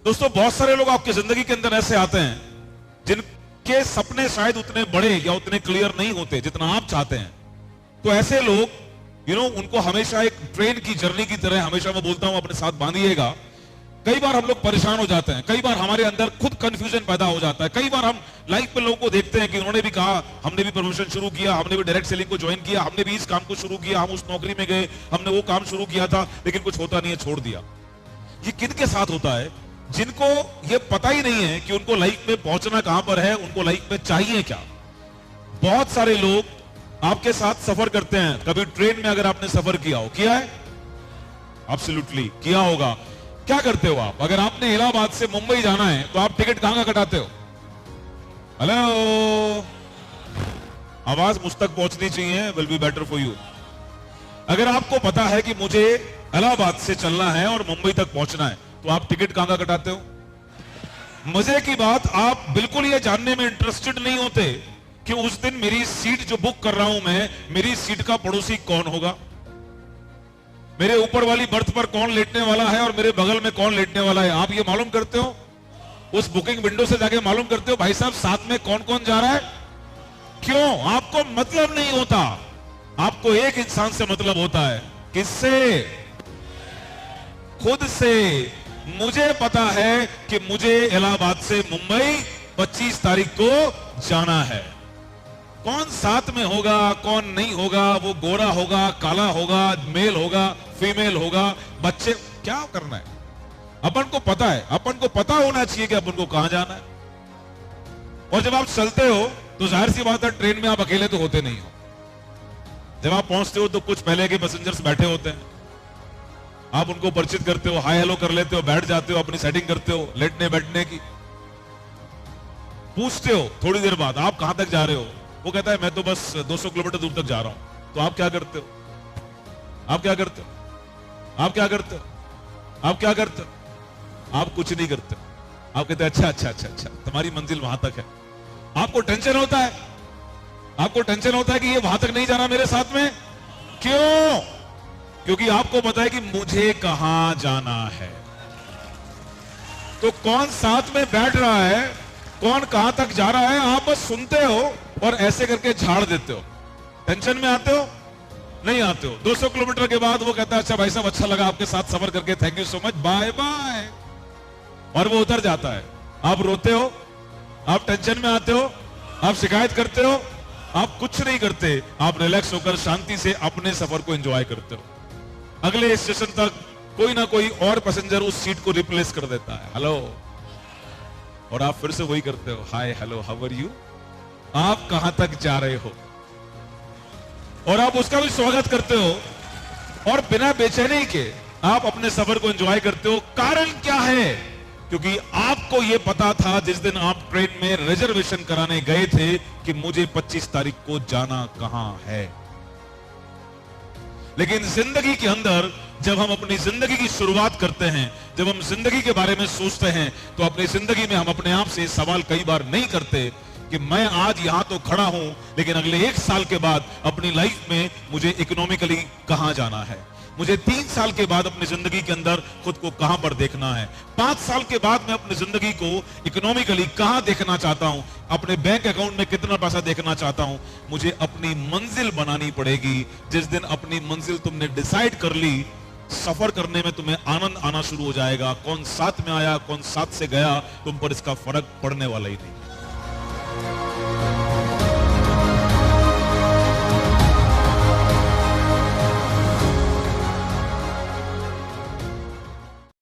दोस्तों, बहुत सारे लोग आपकी जिंदगी के अंदर ऐसे आते हैं जिनके सपने शायद उतने बड़े या उतने क्लियर नहीं होते जितना आप चाहते हैं। तो ऐसे लोग उनको हमेशा एक ट्रेन की जर्नी की तरह हमेशा मैं बोलता हूं अपने साथ बांधिएगा। कई बार हम लोग परेशान हो जाते हैं, कई बार हमारे अंदर खुद कंफ्यूजन पैदा हो जाता है। कई बार हम लाइफ में लोगों को देखते हैं कि उन्होंने भी कहा हमने भी प्रमोशन शुरू किया, हमने भी डायरेक्ट सेलिंग को ज्वाइन किया, हमने भी इस काम को शुरू किया, हम उस नौकरी में गए, हमने वो काम शुरू किया था, लेकिन कुछ होता नहीं है, छोड़ दिया। ये किन के साथ होता है? जिनको ये पता ही नहीं है कि उनको लाइफ में पहुंचना कहां पर है, उनको लाइफ में चाहिए क्या। बहुत सारे लोग आपके साथ सफर करते हैं। कभी ट्रेन में अगर आपने सफर किया हो, किया है? एब्सोल्युटली किया होगा। क्या करते हो आप? अगर आपने इलाहाबाद से मुंबई जाना है तो आप टिकट कहां का कटाते हो? हेलो, आवाज मुझ तक पहुंचनी चाहिए, will be better for you. अगर आपको पता है कि मुझे इलाहाबाद से चलना है और मुंबई तक पहुंचना है तो आप टिकट कहां का कटाते हो? मजे की बात, आप बिल्कुल ये जानने में इंटरेस्टेड नहीं होते कि उस दिन मेरी सीट जो बुक कर रहा हूं मैं, मेरी सीट का पड़ोसी कौन होगा, मेरे ऊपर वाली बर्थ पर कौन लेटने वाला है और मेरे बगल में कौन लेटने वाला है। आप ये मालूम करते हो? उस बुकिंग विंडो से जाके मालूम करते हो भाई साहब साथ में कौन कौन जा रहा है? क्यों? आपको मतलब नहीं होता। आपको एक इंसान से मतलब होता है। किससे? खुद से। मुझे पता है कि मुझे इलाहाबाद से मुंबई 25 तारीख को जाना है। कौन साथ में होगा, कौन नहीं होगा, वो गोरा होगा, काला होगा, मेल होगा, फीमेल होगा, बच्चे, क्या करना है? अपन को पता है, अपन को पता होना चाहिए कि अपन को कहां जाना है। और जब आप चलते हो तो जाहिर सी बात है ट्रेन में आप अकेले तो होते नहीं हो। जब आप पहुंचते हो तो कुछ पहले के पैसेंजर्स बैठे होते हैं, आप उनको परिचित करते हो, हाय हेलो कर लेते हो, बैठ जाते हो, अपनी सेटिंग करते हो लेटने बैठने की। पूछते हो थोड़ी देर बाद आप कहां तक जा रहे हो? वो कहता है मैं तो बस 200 किलोमीटर दूर तक जा रहा हूं। तो आप क्या करते हो? आप क्या करते हो? आप क्या करते हो? आप क्या करते हो? आप कुछ नहीं करते। आप कहते हैं अच्छा अच्छा अच्छा अच्छा, तुम्हारी मंजिल वहां तक है। आपको टेंशन होता है, आपको टेंशन होता है कि ये वहां तक नहीं जाना मेरे साथ में। क्यों? क्योंकि आपको पता है कि मुझे कहां जाना है। तो कौन साथ में बैठ रहा है, कौन कहां तक जा रहा है, आप बस सुनते हो और ऐसे करके झाड़ देते हो। टेंशन में आते हो? नहीं आते हो। 200 किलोमीटर के बाद वो कहता है अच्छा भाई साहब अच्छा लगा आपके साथ सफर करके, thank you so much, bye bye, और वो उतर जाता है। आप रोते हो, आप टेंशन में आते हो, आप शिकायत करते हो, आप कुछ नहीं करते। आप रिलैक्स होकर शांति से अपने सफर को एंजॉय करते हो। अगले स्टेशन तक कोई ना कोई और पैसेंजर उस सीट को रिप्लेस कर देता है, हेलो, और आप फिर से वही करते हो, hi hello how are you. आप कहां तक जा रहे हो और आप उसका भी स्वागत करते हो और बिना बेचैनी के आप अपने सफर को एंजॉय करते हो। कारण क्या है? क्योंकि आपको यह पता था जिस दिन आप ट्रेन में रिजर्वेशन कराने गए थे कि मुझे 25 तारीख को जाना कहां है। लेकिन जिंदगी के अंदर जब हम अपनी जिंदगी की शुरुआत करते हैं, जब हम जिंदगी के बारे में सोचते हैं, तो अपनी जिंदगी में हम अपने आप से सवाल कई बार नहीं करते कि मैं आज यहां तो खड़ा हूं, लेकिन अगले 1 साल के बाद अपनी लाइफ में मुझे इकोनॉमिकली कहां जाना है, मुझे 3 साल के बाद अपनी जिंदगी के अंदर खुद को कहां पर देखना है, 5 साल के बाद मैं अपनी जिंदगी को इकोनॉमिकली कहां देखना चाहता हूं, अपने बैंक अकाउंट में कितना पैसा देखना चाहता हूं। मुझे अपनी मंजिल बनानी पड़ेगी। जिस दिन अपनी मंजिल तुमने डिसाइड कर ली, सफर करने में तुम्हें आनंद आना शुरू हो जाएगा। कौन साथ में आया, कौन साथ से गया, तुम पर इसका फर्क पड़ने वाला ही नहीं।